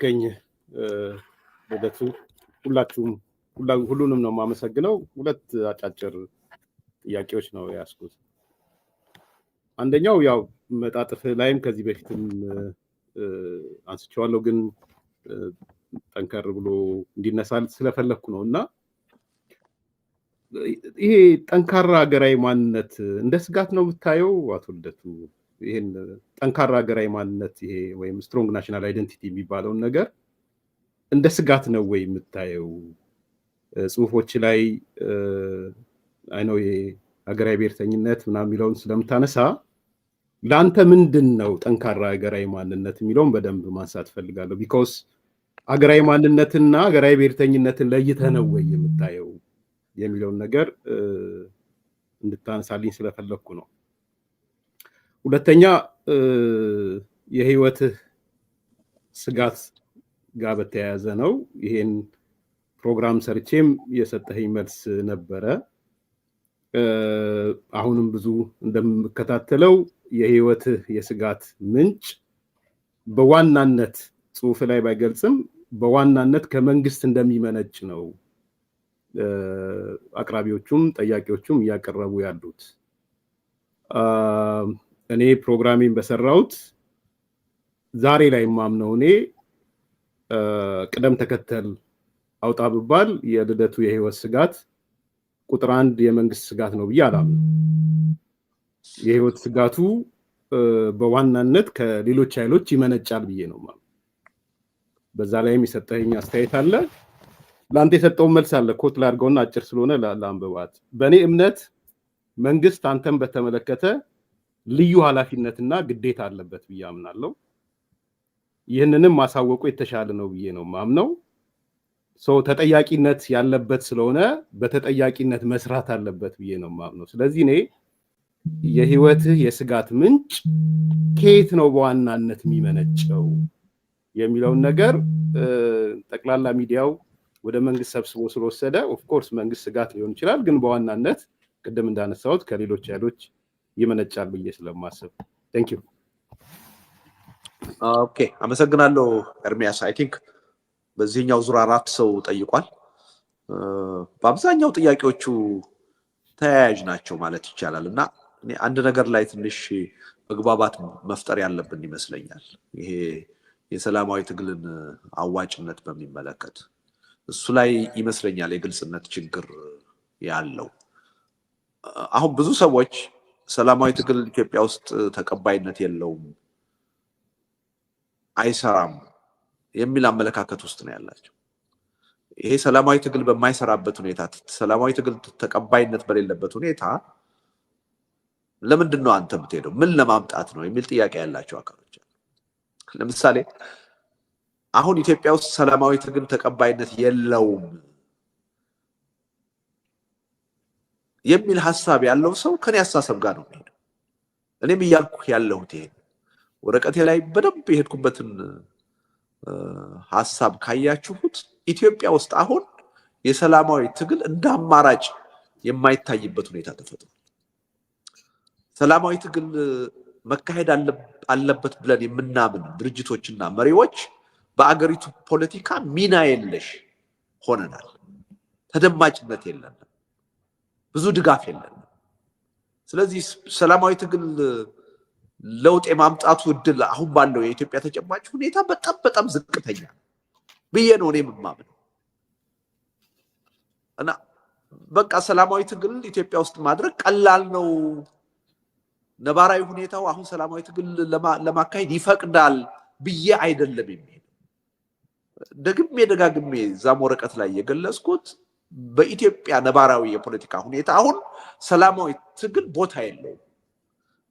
ስለጋበዝከኝ ልደቱ ሁሉንም ነው የማመሰግነው። ሁለት አጫጭር ጥያቄዎች ነው ያስኩት። አንደኛው ያው መጣጥፍ ላይም ከዚህ በፊትም አንስቼዋለሁ፣ ግን ጠንከር ብሎ እንዲነሳል ስለፈለኩ ነውና ይሄ ጠንካራ ሀገራዊ ማንነት እንደ ስጋት ነው የምታየው አቶ ልደቱ? ይሄን ጠንካራ ሀገራዊ ማንነት ይሄ ወይም ስትሮንግ ናሽናል አይደንቲቲ የሚባለውን ነገር እንደ ስጋት ነው ወይ የምታየው? ጽሁፎች ላይ አይነው የሀገራዊ ብሔርተኝነት ምናምን የሚለውን ስለምታነሳ ለአንተ ምንድን ነው ጠንካራ ሀገራዊ ማንነት የሚለውን በደንብ ማንሳት ፈልጋለሁ። ቢኮዝ ሀገራዊ ማንነትና ሀገራዊ ብሔርተኝነትን ለይተህ ነው ወይ የምታየው የሚለውን ነገር እንድታነሳልኝ ስለፈለኩ ነው። ሁለተኛ የህይወትህ ስጋት ጋር በተያያዘ ነው። ይሄን ፕሮግራም ሰርቼም የሰጠኸኝ መልስ ነበረ። አሁንም ብዙ እንደምከታተለው የህይወትህ የስጋት ምንጭ በዋናነት ጽሁፍ ላይ ባይገልጽም በዋናነት ከመንግስት እንደሚመነጭ ነው አቅራቢዎቹም ጠያቂዎቹም እያቀረቡ ያሉት። እኔ ፕሮግራሚን በሰራውት ዛሬ ላይ ማምነው እኔ ቅደም ተከተል አውጣ ብባል የልደቱ የህይወት ስጋት ቁጥር 1 የመንግስት ስጋት ነው ብዬ አላምንም። የህይወት ስጋቱ በዋናነት ከሌሎች ኃይሎች ይመነጫል ብዬ ነው ማለት። በዛ ላይም የሰጠኸኝ አስተያየት አለ፣ ለአንተ የሰጠው መልስ አለ። ኮት ላድርገውና አጭር ስለሆነ ለአንብባት። በእኔ እምነት መንግስት አንተን በተመለከተ ልዩ ኃላፊነትና ግዴታ አለበት ብዬ አምናለሁ። ይህንንም ማሳወቁ የተሻለ ነው ብዬ ነው ማምነው። ተጠያቂነት ያለበት ስለሆነ በተጠያቂነት መስራት አለበት ብዬ ነው ማምነው። ስለዚህ እኔ የህይወትህ የስጋት ምንጭ ከየት ነው በዋናነት የሚመነጨው የሚለውን ነገር ጠቅላላ ሚዲያው ወደ መንግስት ሰብስቦ ስለወሰደ ኦፍ ኮርስ መንግስት ስጋት ሊሆን ይችላል፣ ግን በዋናነት ቅድም እንዳነሳሁት ከሌሎች ኃይሎች ይመነጫል ብዬ ስለማስብ። ቴንክ ዩ። ኦኬ፣ አመሰግናለሁ ኤርሚያስ። አይ ቲንክ በዚህኛው ዙር 4 ሰው ጠይቋል። በአብዛኛው ጥያቄዎቹ ተያያዥ ናቸው ማለት ይቻላል እና እኔ አንድ ነገር ላይ ትንሽ መግባባት መፍጠር ያለብን ይመስለኛል። ይሄ የሰላማዊ ትግልን አዋጭነት በሚመለከት እሱ ላይ ይመስለኛል የግልጽነት ችግር ያለው። አሁን ብዙ ሰዎች ሰላማዊ ትግል ኢትዮጵያ ውስጥ ተቀባይነት የለውም፣ አይሰራም የሚል አመለካከት ውስጥ ነው ያላቸው። ይሄ ሰላማዊ ትግል በማይሰራበት ሁኔታ፣ ሰላማዊ ትግል ተቀባይነት በሌለበት ሁኔታ ለምንድን ነው አንተ የምትሄደው? ምን ለማምጣት ነው የሚል ጥያቄ ያላቸው አካሎች አሉ። ለምሳሌ አሁን ኢትዮጵያ ውስጥ ሰላማዊ ትግል ተቀባይነት የለውም የሚል ሐሳብ ያለው ሰው ከኔ አስተሳሰብ ጋር ነው የሚሄደው። እኔም እያልኩ ያለሁት ይሄ ወረቀቴ ላይ በደንብ የሄድኩበትን ሐሳብ ካያችሁት ኢትዮጵያ ውስጥ አሁን የሰላማዊ ትግል እንደ አማራጭ የማይታይበት ሁኔታ ተፈጥሯል። ሰላማዊ ትግል መካሄድ አለበት ብለን የምናምን ድርጅቶችና መሪዎች በአገሪቱ ፖለቲካ ሚና የለሽ ሆነናል። ተደማጭነት የለንም፣ ብዙ ድጋፍ የለንም። ስለዚህ ሰላማዊ ትግል ለውጥ የማምጣቱ እድል አሁን ባለው የኢትዮጵያ ተጨባጭ ሁኔታ በጣም ዝቅተኛ ብዬ ነው እኔ የማምነው። እና በቃ ሰላማዊ ትግል ኢትዮጵያ ውስጥ ማድረግ ቀላል ነው፣ ነባራዊ ሁኔታው አሁን ሰላማዊ ትግል ለማካሄድ ይፈቅዳል ብዬ አይደለም የሚሄድ። ደጋግሜ ዛም ወረቀት ላይ የገለጽኩት በኢትዮጵያ ነባራዊ የፖለቲካ ሁኔታ አሁን ሰላማዊ ትግል ቦታ የለውም።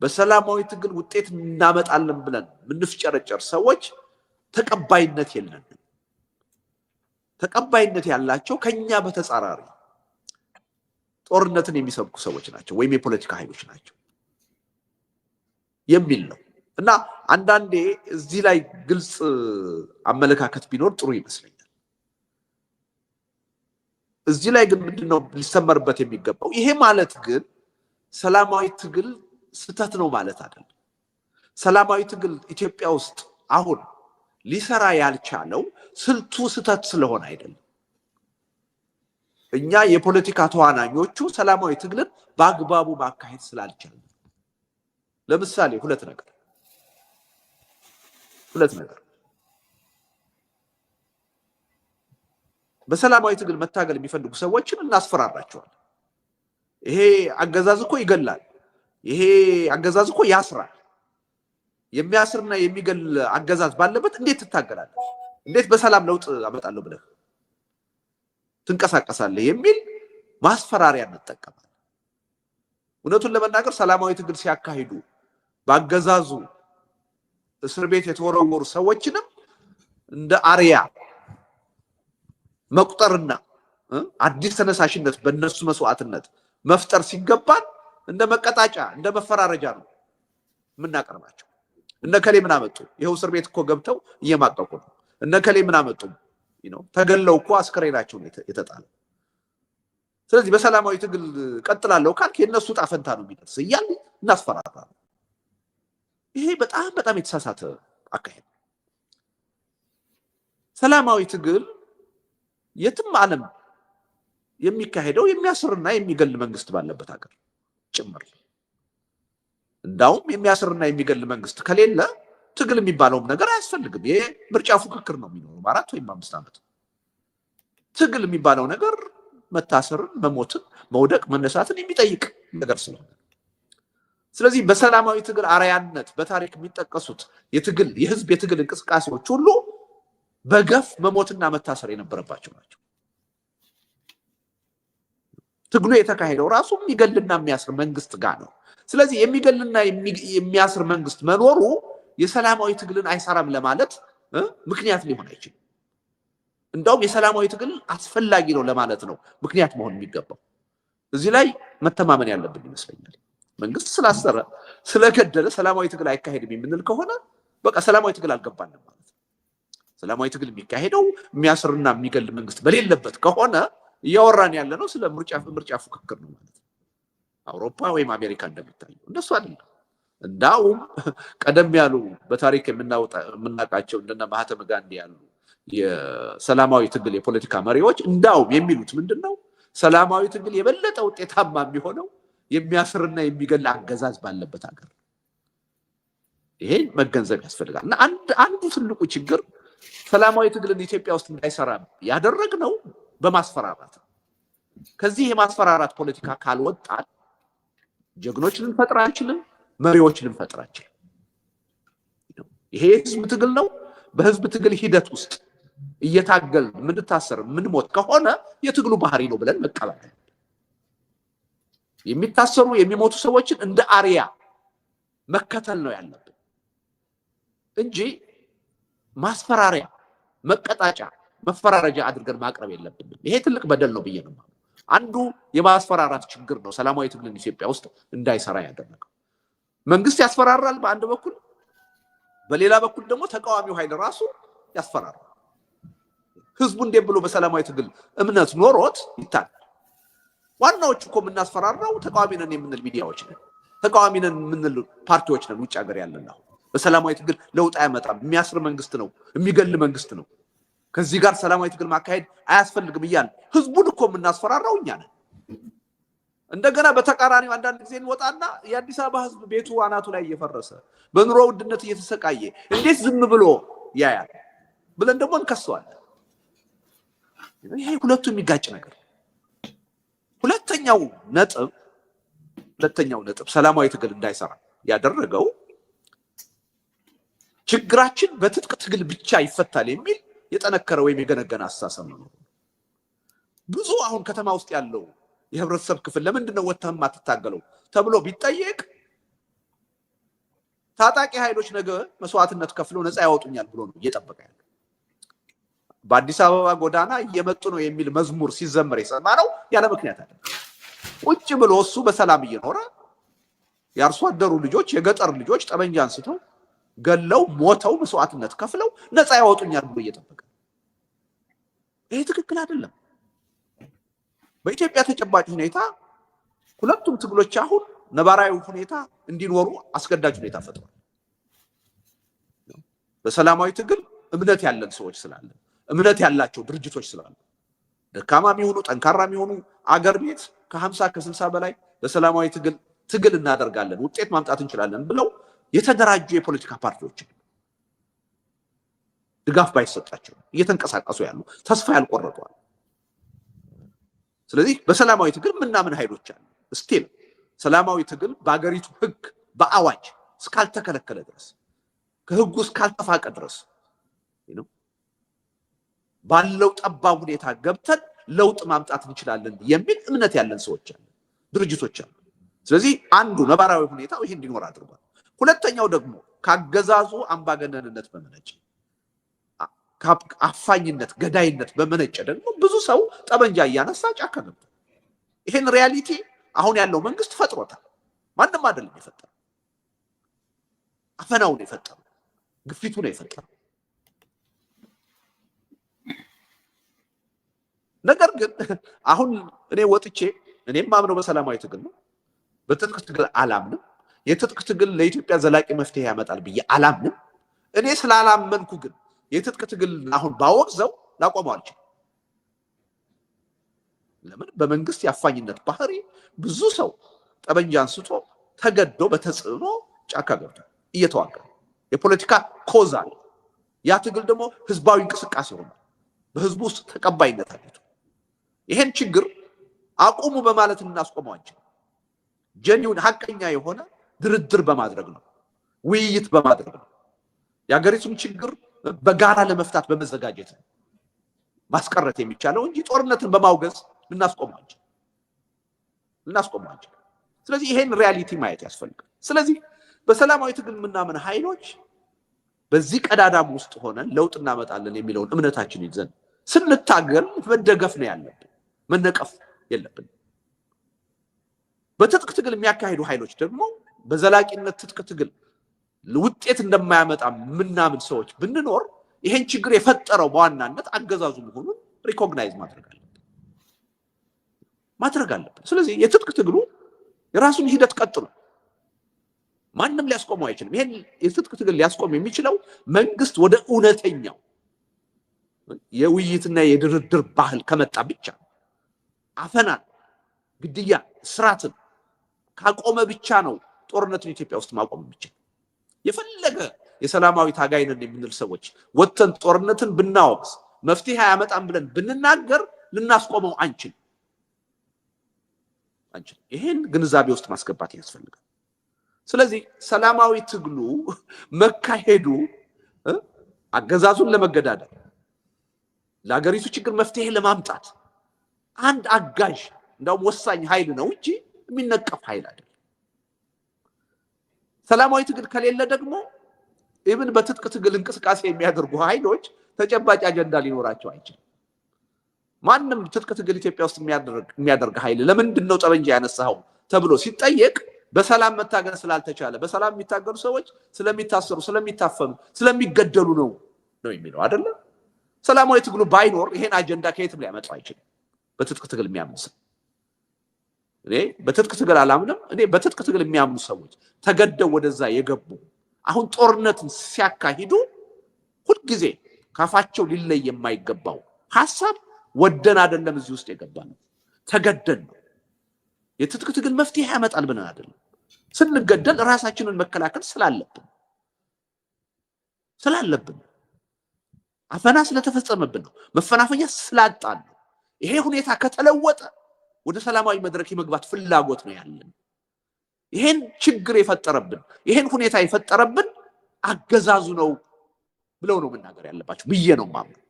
በሰላማዊ ትግል ውጤት እናመጣለን ብለን ምንፍጨረጨር ሰዎች ተቀባይነት የለንም። ተቀባይነት ያላቸው ከኛ በተጻራሪ ጦርነትን የሚሰብኩ ሰዎች ናቸው ወይም የፖለቲካ ኃይሎች ናቸው የሚል ነው። እና አንዳንዴ እዚህ ላይ ግልጽ አመለካከት ቢኖር ጥሩ ይመስለኛል። እዚህ ላይ ግን ምንድነው ሊሰመርበት የሚገባው? ይሄ ማለት ግን ሰላማዊ ትግል ስተት ነው ማለት አይደለም። ሰላማዊ ትግል ኢትዮጵያ ውስጥ አሁን ሊሰራ ያልቻለው ስልቱ ስተት ስለሆነ አይደለም። እኛ የፖለቲካ ተዋናኞቹ ሰላማዊ ትግልን በአግባቡ ማካሄድ ስላልቻልን። ለምሳሌ ሁለት ነገር በሰላማዊ ትግል መታገል የሚፈልጉ ሰዎችን እናስፈራራቸዋለን። ይሄ አገዛዝ እኮ ይገላል፣ ይሄ አገዛዝ እኮ ያስራል። የሚያስርና የሚገል አገዛዝ ባለበት እንዴት ትታገላለህ? እንዴት በሰላም ለውጥ አመጣለሁ ብለህ ትንቀሳቀሳለህ? የሚል ማስፈራሪያ እንጠቀማለን። እውነቱን ለመናገር ሰላማዊ ትግል ሲያካሂዱ በአገዛዙ እስር ቤት የተወረወሩ ሰዎችንም እንደ አርያ መቁጠርና አዲስ ተነሳሽነት በእነሱ መስዋዕትነት መፍጠር ሲገባን እንደ መቀጣጫ እንደ መፈራረጃ ነው የምናቀርባቸው። እነከሌ ምን አመጡ? ይኸው እስር ቤት እኮ ገብተው እየማቀቁ ነው። እነከሌ ምን አመጡ? ተገለው እኮ አስከሬናቸውን የተጣለ። ስለዚህ በሰላማዊ ትግል ቀጥላለሁ ካልክ የእነሱ ዕጣ ፈንታ ነው የሚደርስ እያልን እናስፈራራለን። ይሄ በጣም በጣም የተሳሳተ አካሄድ። ሰላማዊ ትግል የትም ዓለም የሚካሄደው የሚያስርና የሚገል መንግስት ባለበት ሀገር ጭምር። እንዳውም የሚያስርና የሚገል መንግስት ከሌለ ትግል የሚባለውም ነገር አያስፈልግም። ይሄ ምርጫ ፉክክር ነው የሚኖረው 4 ወይም 5 ዓመት። ትግል የሚባለው ነገር መታሰርን፣ መሞትን፣ መውደቅ፣ መነሳትን የሚጠይቅ ነገር ስለሆነ ስለዚህ በሰላማዊ ትግል አርያነት በታሪክ የሚጠቀሱት የህዝብ የትግል እንቅስቃሴዎች ሁሉ በገፍ መሞትና መታሰር የነበረባቸው ናቸው። ትግሉ የተካሄደው ራሱ የሚገልና የሚያስር መንግስት ጋር ነው። ስለዚህ የሚገልና የሚያስር መንግስት መኖሩ የሰላማዊ ትግልን አይሰራም ለማለት ምክንያት ሊሆን አይችልም። እንደውም የሰላማዊ ትግል አስፈላጊ ነው ለማለት ነው ምክንያት መሆን የሚገባው። እዚህ ላይ መተማመን ያለብን ይመስለኛል። መንግስት ስላሰረ ስለገደለ ሰላማዊ ትግል አይካሄድም የምንል ከሆነ በቃ ሰላማዊ ትግል አልገባንም ማለት ነው። ሰላማዊ ትግል የሚካሄደው የሚያስርና የሚገል መንግስት በሌለበት ከሆነ እያወራን ያለ ነው ስለ ምርጫ ፉክክር ነው ማለት ነው። አውሮፓ ወይም አሜሪካ እንደሚታየው እንደሱ አይደለም። እንዳውም ቀደም ያሉ በታሪክ የምናውቃቸው እንደነ ማህተመ ጋንዲ ያሉ የሰላማዊ ትግል የፖለቲካ መሪዎች እንዳውም የሚሉት ምንድነው? ሰላማዊ ትግል የበለጠ ውጤታማ የሚሆነው የሚያስርና የሚገል አገዛዝ ባለበት ሀገር። ይሄን መገንዘብ ያስፈልጋል። እና አንዱ ትልቁ ችግር ሰላማዊ ትግልን ኢትዮጵያ ውስጥ እንዳይሰራ ያደረግነው በማስፈራራት። ከዚህ የማስፈራራት ፖለቲካ ካልወጣን ጀግኖች ልንፈጥር አንችልም፣ መሪዎች ልንፈጥር አንችልም። ይሄ የህዝብ ትግል ነው። በህዝብ ትግል ሂደት ውስጥ እየታገል ምንታሰር ምንሞት ከሆነ የትግሉ ባህሪ ነው ብለን መቀበል። የሚታሰሩ የሚሞቱ ሰዎችን እንደ አርያ መከተል ነው ያለብን እንጂ ማስፈራሪያ፣ መቀጣጫ፣ መፈራረጃ አድርገን ማቅረብ የለብንም። ይሄ ትልቅ በደል ነው ብዬ ነው። አንዱ የማስፈራራት ችግር ነው ሰላማዊ ትግልን ኢትዮጵያ ውስጥ እንዳይሰራ ያደረገው። መንግስት ያስፈራራል በአንድ በኩል፣ በሌላ በኩል ደግሞ ተቃዋሚው ኃይል ራሱ ያስፈራራል። ህዝቡ እንዴት ብሎ በሰላማዊ ትግል እምነት ኖሮት ይታገል? ዋናዎቹ እኮ የምናስፈራራው ተቃዋሚ ነን የምንል ሚዲያዎች ነን፣ ተቃዋሚ ነን የምንል ፓርቲዎች ነን። ውጭ ሀገር ያለን አሁን በሰላማዊ ትግል ለውጥ አያመጣም፣ የሚያስር መንግስት ነው፣ የሚገል መንግስት ነው፣ ከዚህ ጋር ሰላማዊ ትግል ማካሄድ አያስፈልግም እያል ህዝቡን እኮ የምናስፈራራው እኛ ነን። እንደገና በተቃራኒው አንዳንድ ጊዜ እንወጣና የአዲስ አበባ ህዝብ ቤቱ አናቱ ላይ እየፈረሰ በኑሮ ውድነት እየተሰቃየ እንዴት ዝም ብሎ ያያል ብለን ደግሞ እንከሰዋለን። ይሄ ሁለቱ የሚጋጭ ነገር። ሁለተኛው ነጥብ ሰላማዊ ትግል እንዳይሰራ ያደረገው ችግራችን በትጥቅ ትግል ብቻ ይፈታል የሚል የጠነከረ ወይም የገነገነ አስተሳሰብ ነው። ብዙ አሁን ከተማ ውስጥ ያለው የህብረተሰብ ክፍል ለምንድን ነው ወጥተህ የማትታገለው ተብሎ ቢጠየቅ ታጣቂ ኃይሎች ነገ መስዋዕትነት ከፍለው ነፃ ያወጡኛል ብሎ ነው እየጠበቀ ያለው። በአዲስ አበባ ጎዳና እየመጡ ነው የሚል መዝሙር ሲዘመር የሰማነው ያለ ምክንያት አይደለም። ቁጭ ብሎ እሱ በሰላም እየኖረ የአርሶ አደሩ ልጆች የገጠር ልጆች ጠመንጃ አንስተው ገለው ሞተው መስዋዕትነት ከፍለው ነፃ ያወጡኛል ብሎ እየጠበቀ። ይሄ ትክክል አይደለም። በኢትዮጵያ ተጨባጭ ሁኔታ ሁለቱም ትግሎች አሁን ነባራዊ ሁኔታ እንዲኖሩ አስገዳጅ ሁኔታ ፈጥሯል። በሰላማዊ ትግል እምነት ያለን ሰዎች ስላለን እምነት ያላቸው ድርጅቶች ስላሉ ደካማ የሚሆኑ ጠንካራ የሚሆኑ አገር ቤት ከ50 ከ60 በላይ በሰላማዊ ትግል እናደርጋለን ውጤት ማምጣት እንችላለን ብለው የተደራጁ የፖለቲካ ፓርቲዎች ድጋፍ ባይሰጣቸው እየተንቀሳቀሱ ያሉ ተስፋ ያልቆረጧል። ስለዚህ በሰላማዊ ትግል ምናምን ኃይሎች አሉ። ስቲል ሰላማዊ ትግል በአገሪቱ ህግ በአዋጅ እስካልተከለከለ ድረስ ከህጉ እስካልተፋቀ ድረስ ባለው ጠባብ ሁኔታ ገብተን ለውጥ ማምጣት እንችላለን የሚል እምነት ያለን ሰዎች አሉ፣ ድርጅቶች አሉ። ስለዚህ አንዱ ነባራዊ ሁኔታው ይሄ እንዲኖር አድርጓል። ሁለተኛው ደግሞ ካገዛዙ አምባገነንነት በመነጨ አፋኝነት ገዳይነት በመነጨ ደግሞ ብዙ ሰው ጠበንጃ እያነሳ ጫካ ገባ። ይሄን ሪያሊቲ አሁን ያለው መንግስት ፈጥሮታል። ማንም አይደለም የፈጠረው። አፈናው ነው የፈጠረው፣ ግፊቱ ነው የፈጠረው። ነገር ግን አሁን እኔ ወጥቼ እኔም ማምነው በሰላማዊ ትግል ነው። በትጥቅ ትግል አላምንም። የትጥቅ ትግል ለኢትዮጵያ ዘላቂ መፍትሄ ያመጣል ብዬ አላምንም። እኔ ስላላመንኩ ግን የትጥቅ ትግል አሁን ባወግዘው ላቆመው አልችልም። ለምን? በመንግስት የአፋኝነት ባህሪ ብዙ ሰው ጠበንጃ አንስቶ ተገዶ በተጽዕኖ ጫካ ገብቷል፣ እየተዋጋ የፖለቲካ ኮዝ አለ። ያ ትግል ደግሞ ህዝባዊ እንቅስቃሴ ሆኗል፣ በህዝቡ ውስጥ ተቀባይነት አግኝቷል። ይሄን ችግር አቁሙ በማለት እናስቆመው አንችልም። ጀኒውን ሀቀኛ የሆነ ድርድር በማድረግ ነው፣ ውይይት በማድረግ ነው። የሀገሪቱን ችግር በጋራ ለመፍታት በመዘጋጀት ነው ማስቀረት የሚቻለው እንጂ ጦርነትን በማውገዝ ልናስቆመው አንችልም። ስለዚህ ይሄን ሪያሊቲ ማየት ያስፈልጋል። ስለዚህ በሰላማዊ ትግል ምናምን ኃይሎች በዚህ ቀዳዳም ውስጥ ሆነን ለውጥ እናመጣለን የሚለውን እምነታችን ይዘን ስንታገል መደገፍ ነው ያለብን፣ መነቀፍ የለብን። በትጥቅ ትግል የሚያካሂዱ ኃይሎች ደግሞ በዘላቂነት ትጥቅ ትግል ውጤት እንደማያመጣ ምናምን ሰዎች ብንኖር ይሄን ችግር የፈጠረው በዋናነት አገዛዙ መሆኑን ሪኮግናይዝ ማድረግ አለብን። ስለዚህ የትጥቅ ትግሉ የራሱን ሂደት ቀጥሎ ማንም ሊያስቆመው አይችልም። ይሄን የትጥቅ ትግል ሊያስቆም የሚችለው መንግስት ወደ እውነተኛው የውይይትና የድርድር ባህል ከመጣ ብቻ፣ አፈናን፣ ግድያ፣ እስራትን ካቆመ ብቻ ነው ጦርነትን ኢትዮጵያ ውስጥ ማቆም የሚችል። የፈለገ የሰላማዊ ታጋይ ነን የምንል ሰዎች ወጥተን ጦርነትን ብናወግዝ መፍትሄ አያመጣም ብለን ብንናገር ልናስቆመው አንችል። ይሄን ግንዛቤ ውስጥ ማስገባት ያስፈልጋል። ስለዚህ ሰላማዊ ትግሉ መካሄዱ አገዛዙን ለመገዳደር ለሀገሪቱ ችግር መፍትሄ ለማምጣት አንድ አጋዥ እንደውም ወሳኝ ኃይል ነው እንጂ የሚነቀፍ ኃይል አይደለም። ሰላማዊ ትግል ከሌለ ደግሞ ኢብን በትጥቅ ትግል እንቅስቃሴ የሚያደርጉ ኃይሎች ተጨባጭ አጀንዳ ሊኖራቸው አይችልም። ማንም ትጥቅ ትግል ኢትዮጵያ ውስጥ የሚያደርግ ኃይል ለምንድን ነው ጠበንጃ ያነሳው ተብሎ ሲጠየቅ በሰላም መታገል ስላልተቻለ፣ በሰላም የሚታገሉ ሰዎች ስለሚታሰሩ፣ ስለሚታፈኑ፣ ስለሚገደሉ ነው የሚለው አይደለ? ሰላማዊ ትግሉ ባይኖር ይሄን አጀንዳ ከየትም ሊያመጣው አይችልም። በትጥቅ ትግል የሚያምን ሰው እኔ በትጥቅ ትግል አላምንም። እኔ በትጥቅ ትግል የሚያምኑ ሰዎች ተገደው ወደዛ የገቡ አሁን ጦርነትን ሲያካሂዱ ሁልጊዜ ካፋቸው ሊለይ የማይገባው ሐሳብ ወደን አይደለም እዚህ ውስጥ የገባነው፣ ተገደን ነው። የትጥቅ ትግል መፍትሄ ያመጣል ብለን አይደለም። ስንገደል ራሳችንን መከላከል ስላለብን አፈና ስለተፈጸመብን ነው፣ መፈናፈኛ ስላጣን ነው። ይሄ ሁኔታ ከተለወጠ ወደ ሰላማዊ መድረክ የመግባት ፍላጎት ነው ያለን። ይሄን ችግር የፈጠረብን ይሄን ሁኔታ የፈጠረብን አገዛዙ ነው ብለው ነው መናገር ያለባቸው ብዬ ነው የማምነው።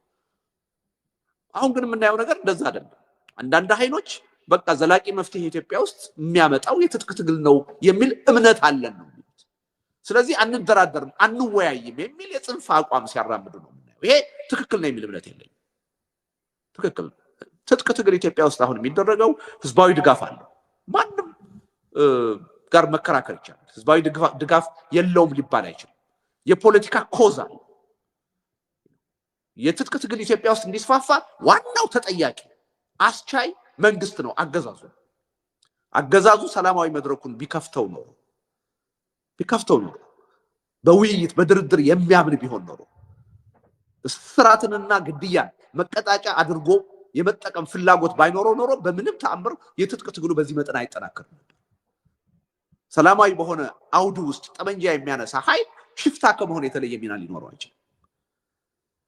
አሁን ግን የምናየው ነገር እንደዛ አይደለም። አንዳንድ ኃይሎች በቃ ዘላቂ መፍትሄ ኢትዮጵያ ውስጥ የሚያመጣው የትጥቅ ትግል ነው የሚል እምነት አለን ነው። ስለዚህ አንደራደርም፣ አንወያይም የሚል የጽንፍ አቋም ሲያራምዱ ነው የምናየው። ይሄ ትክክል ነው የሚል እምነት የለኝም። ትክክል ትጥቅ ትግል ኢትዮጵያ ውስጥ አሁን የሚደረገው ህዝባዊ ድጋፍ አለው። ማንም ጋር መከራከር ይቻላል። ህዝባዊ ድጋፍ የለውም ሊባል አይችልም። የፖለቲካ ኮዝ አለ። የትጥቅ ትግል ኢትዮጵያ ውስጥ እንዲስፋፋ ዋናው ተጠያቂ አስቻይ መንግስት ነው፣ አገዛዙ ሰላማዊ መድረኩን ቢከፍተው ኖሮ በውይይት በድርድር የሚያምን ቢሆን ኖሮ እስራትንና ግድያን መቀጣጫ አድርጎ የመጠቀም ፍላጎት ባይኖረው ኖሮ በምንም ተአምር የትጥቅ ትግሉ በዚህ መጠን አይጠናከርም። ሰላማዊ በሆነ አውዱ ውስጥ ጠመንጃ የሚያነሳ ኃይል ሽፍታ ከመሆን የተለየ ሚና ሊኖረው አይችልም።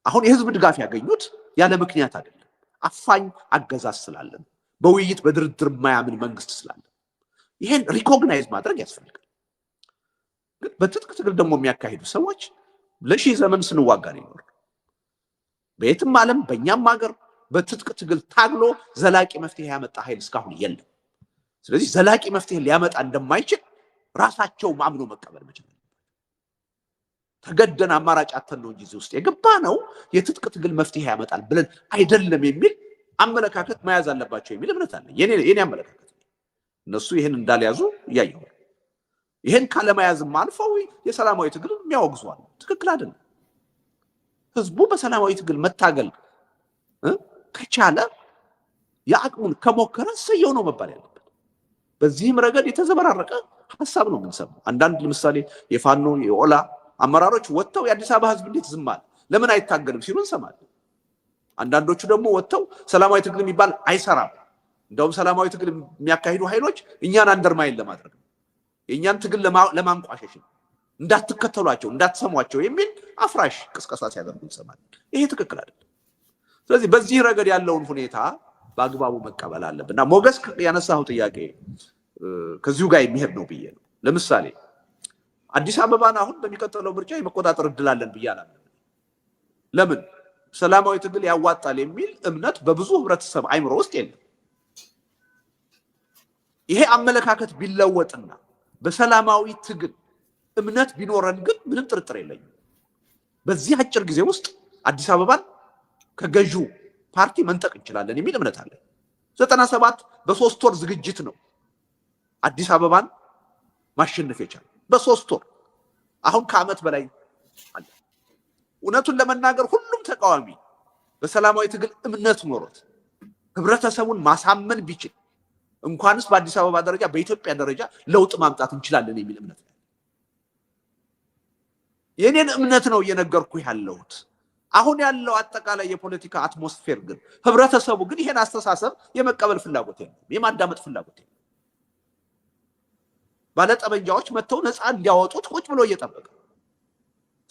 አሁን የህዝብ ድጋፍ ያገኙት ያለ ምክንያት አይደለም። አፋኝ አገዛዝ ስላለን፣ በውይይት በድርድር የማያምን መንግስት ስላለን ይሄን ሪኮግናይዝ ማድረግ ያስፈልጋል። ግን በትጥቅ ትግል ደግሞ የሚያካሂዱ ሰዎች ለሺህ ዘመን ስንዋጋ ነው ይኖር። በየትም ዓለም በእኛም ሀገር በትጥቅ ትግል ታግሎ ዘላቂ መፍትሄ ያመጣ ኃይል እስካሁን የለም። ስለዚህ ዘላቂ መፍትሄ ሊያመጣ እንደማይችል ራሳቸው ማምኖ መቀበል መቻል አለባቸው። ተገደን አማራጭ አተን ነው እንጂ እዚህ ውስጥ የገባ ነው የትጥቅ ትግል መፍትሄ ያመጣል ብለን አይደለም የሚል አመለካከት መያዝ አለባቸው የሚል እምነት አለ። የኔ አመለካከት እነሱ ይሄን እንዳልያዙ እያየሁ ይሄን ካለመያዝም አልፈው የሰላማዊ ትግል የሚያወግዙዋል። ትክክል አይደለም። ህዝቡ በሰላማዊ ትግል መታገል ከቻለ የአቅሙን ከሞከረ ሰየው ነው መባል ያለበት። በዚህም ረገድ የተዘበራረቀ ሐሳብ ነው የምንሰማው። አንዳንድ ለምሳሌ የፋኖ የኦላ አመራሮች ወጥተው የአዲስ አበባ ህዝብ እንዴት ዝም አለ ለምን አይታገልም ሲሉ እንሰማለን። አንዳንዶቹ ደግሞ ወጥተው ሰላማዊ ትግል የሚባል አይሰራም፣ እንደውም ሰላማዊ ትግል የሚያካሂዱ ኃይሎች እኛን አንደርማይን ለማድረግ ነው፣ የእኛን ትግል ለማንቋሸሽ ነው፣ እንዳትከተሏቸው እንዳትሰሟቸው የሚል አፍራሽ ቅስቀሳ ሲያደርጉ እንሰማለን። ይሄ ትክክል አይደለም። ስለዚህ በዚህ ረገድ ያለውን ሁኔታ በአግባቡ መቀበል አለብን። እና ሞገስ ያነሳው ጥያቄ ከዚሁ ጋር የሚሄድ ነው ብዬ ነው። ለምሳሌ አዲስ አበባን አሁን በሚቀጥለው ምርጫ የመቆጣጠር እድል አለን ብዬ አላምንም። ለምን? ሰላማዊ ትግል ያዋጣል የሚል እምነት በብዙ ህብረተሰብ አይምሮ ውስጥ የለም። ይሄ አመለካከት ቢለወጥና በሰላማዊ ትግል እምነት ቢኖረን ግን ምንም ጥርጥር የለኝም በዚህ አጭር ጊዜ ውስጥ አዲስ አበባን ከገዢው ፓርቲ መንጠቅ እንችላለን የሚል እምነት አለ። 97 በ3 ወር ዝግጅት ነው አዲስ አበባን ማሸነፍ የቻለው በ3 ወር። አሁን ከዓመት በላይ አለ። እውነቱን ለመናገር ሁሉም ተቃዋሚ በሰላማዊ ትግል እምነት ኖሮት ህብረተሰቡን ማሳመን ቢችል እንኳንስ በአዲስ አበባ ደረጃ በኢትዮጵያ ደረጃ ለውጥ ማምጣት እንችላለን የሚል እምነት ነው። የኔን እምነት ነው እየነገርኩ ያለሁት። አሁን ያለው አጠቃላይ የፖለቲካ አትሞስፌር ግን ህብረተሰቡ ግን ይሄን አስተሳሰብ የመቀበል ፍላጎት የለም፣ የማዳመጥ ፍላጎት የለም። ባለጠመንጃዎች መጥተው ነፃ እንዲያወጡት ቁጭ ብሎ እየጠበቀ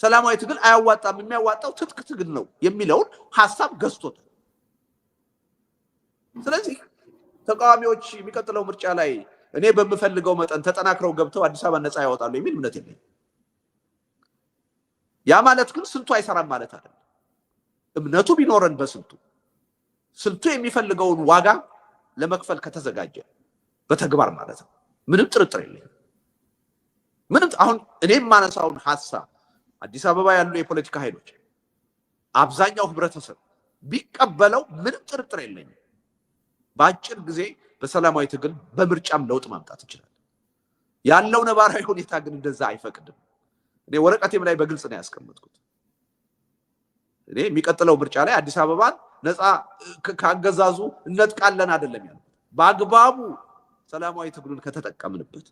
ሰላማዊ ትግል አያዋጣም፣ የሚያዋጣው ትጥቅ ትግል ነው የሚለውን ሐሳብ ገዝቶታል። ስለዚህ ተቃዋሚዎች የሚቀጥለው ምርጫ ላይ እኔ በምፈልገው መጠን ተጠናክረው ገብተው አዲስ አበባ ነፃ ያወጣሉ የሚል እምነት የለኝም። ያ ማለት ግን ስልቱ አይሰራም ማለት አይደለም። እምነቱ ቢኖረን በስልቱ ስልቱ የሚፈልገውን ዋጋ ለመክፈል ከተዘጋጀ በተግባር ማለት ነው ምንም ጥርጥር የለኝም። ምንም አሁን እኔም ማነሳውን ሐሳብ አዲስ አበባ ያሉ የፖለቲካ ኃይሎች አብዛኛው ህብረተሰብ ቢቀበለው ምንም ጥርጥር የለኝም በአጭር ጊዜ በሰላማዊ ትግል በምርጫም ለውጥ ማምጣት ይችላል። ያለው ነባራዊ ሁኔታ ግን እንደዛ አይፈቅድም። እኔ ወረቀቴም ላይ በግልጽ ነው ያስቀመጥኩት። እኔ የሚቀጥለው ምርጫ ላይ አዲስ አበባን ነፃ ካገዛዙ እንነጥቃለን አይደለም ያለው። በአግባቡ ሰላማዊ ትግሉን ከተጠቀምንበት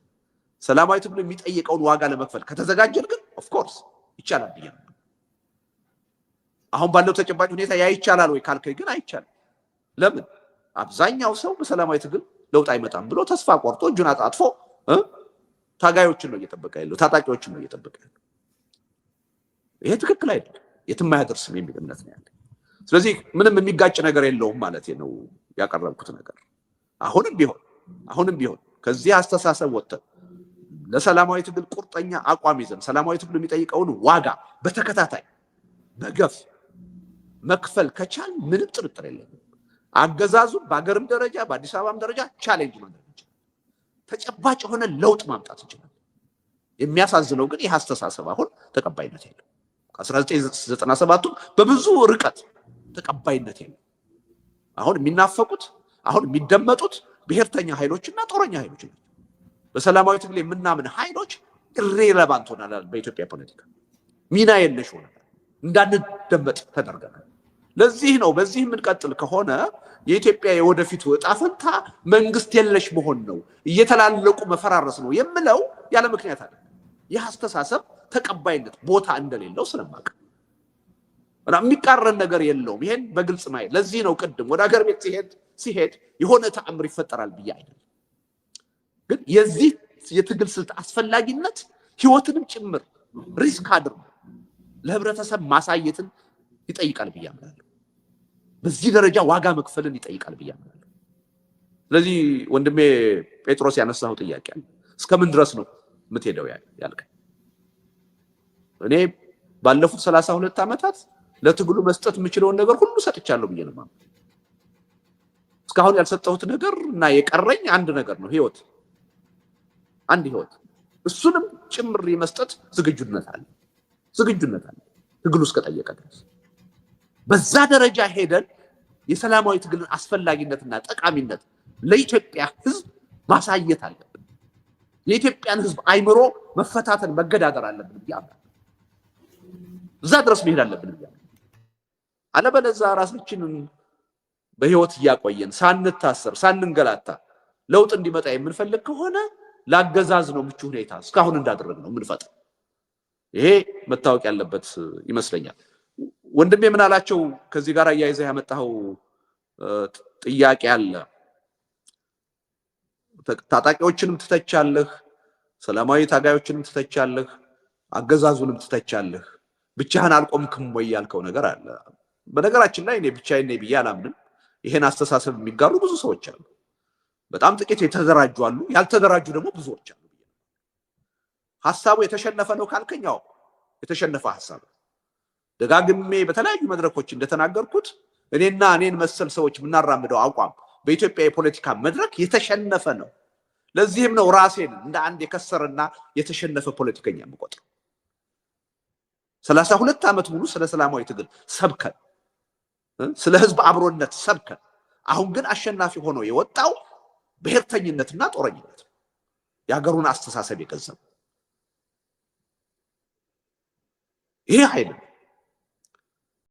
ሰላማዊ ትግሉ የሚጠይቀውን ዋጋ ለመክፈል ከተዘጋጀን ግን ኦፍ ኮርስ ይቻላል ብዬ ነው። አሁን ባለው ተጨባጭ ሁኔታ ያ ይቻላል ወይ ካልከኝ ግን አይቻልም። ለምን? አብዛኛው ሰው በሰላማዊ ትግል ለውጥ አይመጣም ብሎ ተስፋ ቆርጦ እጁን አጣጥፎ ታጋዮችን ነው እየጠበቀ ያለው፣ ታጣቂዎችን ነው እየጠበቀ ያለው። ይሄ ትክክል አይደለም፣ የትም አያደርስም የሚል እምነት ነው ያለኝ። ስለዚህ ምንም የሚጋጭ ነገር የለውም ማለት ነው ያቀረብኩት ነገር። አሁንም ቢሆን ከዚህ አስተሳሰብ ወጥተን ለሰላማዊ ትግል ቁርጠኛ አቋም ይዘን ሰላማዊ ትግል የሚጠይቀውን ዋጋ በተከታታይ በገፍ መክፈል ከቻል ምንም ጥርጥር የለም አገዛዙ በአገርም ደረጃ በአዲስ አበባም ደረጃ ቻሌንጅ ማድረግ ይችላል። ተጨባጭ የሆነ ለውጥ ማምጣት ይችላል። የሚያሳዝነው ግን ይህ አስተሳሰብ አሁን ተቀባይነት የለው። ከ1997 በብዙ ርቀት ተቀባይነት የለው። አሁን የሚናፈቁት አሁን የሚደመጡት ብሔርተኛ ኃይሎችና ጦረኛ ኃይሎች ናቸው። በሰላማዊ ትግል የምናምን ኃይሎች ኢሬሌቫንት ሆነናል። በኢትዮጵያ ፖለቲካ ሚና የለሽ ሆነናል። እንዳንደመጥ ተደርገናል። ለዚህ ነው በዚህ የምንቀጥል ከሆነ የኢትዮጵያ የወደፊቱ ዕጣ ፈንታ መንግስት የለሽ መሆን ነው፣ እየተላለቁ መፈራረስ ነው የምለው ያለ ምክንያት አለ። ይህ አስተሳሰብ ተቀባይነት ቦታ እንደሌለው ስለማውቅ እና የሚቃረን ነገር የለውም። ይሄን በግልጽ ማየት ለዚህ ነው ቅድም ወደ ሀገር ቤት ሲሄድ የሆነ ተአምር ይፈጠራል ብዬ አይደለም። ግን የዚህ የትግል ስልት አስፈላጊነት ህይወትንም ጭምር ሪስክ አድርጎ ለህብረተሰብ ማሳየትን ይጠይቃል ብዬ አምናለሁ። በዚህ ደረጃ ዋጋ መክፈልን ይጠይቃል ብዬ አምናለሁ። ስለዚህ ወንድሜ ጴጥሮስ ያነሳው ጥያቄ አለ። እስከምን ድረስ ነው የምትሄደው ያልከኝ? እኔ ባለፉት 32 ዓመታት ለትግሉ መስጠት የምችለውን ነገር ሁሉ ሰጥቻለሁ ብዬ ነው የማምነው። እስካሁን ያልሰጠሁት ነገር እና የቀረኝ አንድ ነገር ነው፣ ህይወት፣ አንድ ህይወት። እሱንም ጭምር የመስጠት ዝግጁነት አለ ትግሉ እስከጠየቀ ድረስ። በዛ ደረጃ ሄደን የሰላማዊ ትግልን አስፈላጊነትና ጠቃሚነት ለኢትዮጵያ ህዝብ ማሳየት አለብን። የኢትዮጵያን ህዝብ አይምሮ መፈታተን መገዳደር አለብን ብዬ አምናለሁ። እዛ ድረስ መሄድ አለብን ብዬ አምናለሁ። አለበለዚያ ራሳችንን በህይወት እያቆየን ሳንታሰር ሳንንገላታ ለውጥ እንዲመጣ የምንፈልግ ከሆነ ላገዛዝ ነው ምቹ ሁኔታ እስካሁን እንዳደረግነው የምንፈጥር። ይሄ መታወቅ ያለበት ይመስለኛል። ወንድሜ ምን አላቸው? ከዚህ ጋር አያይዘህ ያመጣው ጥያቄ አለ። ታጣቂዎችንም ትተቻለህ፣ ሰላማዊ ታጋዮችንም ትተቻለህ፣ አገዛዙንም ትተቻለህ፣ ብቻህን አልቆምክም ወይ ያልከው ነገር አለ። በነገራችን ላይ እኔ ብቻዬን ነኝ ብዬ አላምንም። ይሄን አስተሳሰብ የሚጋሩ ብዙ ሰዎች አሉ። በጣም ጥቂት የተደራጁ አሉ፣ ያልተደራጁ ደግሞ ብዙዎች አሉ። ሐሳቡ የተሸነፈ ነው ካልከኛው የተሸነፈ ሐሳብ። ደጋግሜ በተለያዩ መድረኮች እንደተናገርኩት እኔና እኔን መሰል ሰዎች የምናራምደው አቋም በኢትዮጵያ የፖለቲካ መድረክ የተሸነፈ ነው። ለዚህም ነው ራሴን እንደ አንድ የከሰረና የተሸነፈ ፖለቲከኛ የምቆጥረው። 32 ዓመት ሙሉ ስለ ሰላማዊ ትግል ሰብከን፣ ስለ ህዝብ አብሮነት ሰብከን፣ አሁን ግን አሸናፊ ሆኖ የወጣው ብሔርተኝነትና ጦረኝነት የሀገሩን አስተሳሰብ የገዘመ ይሄ ኃይል ነው።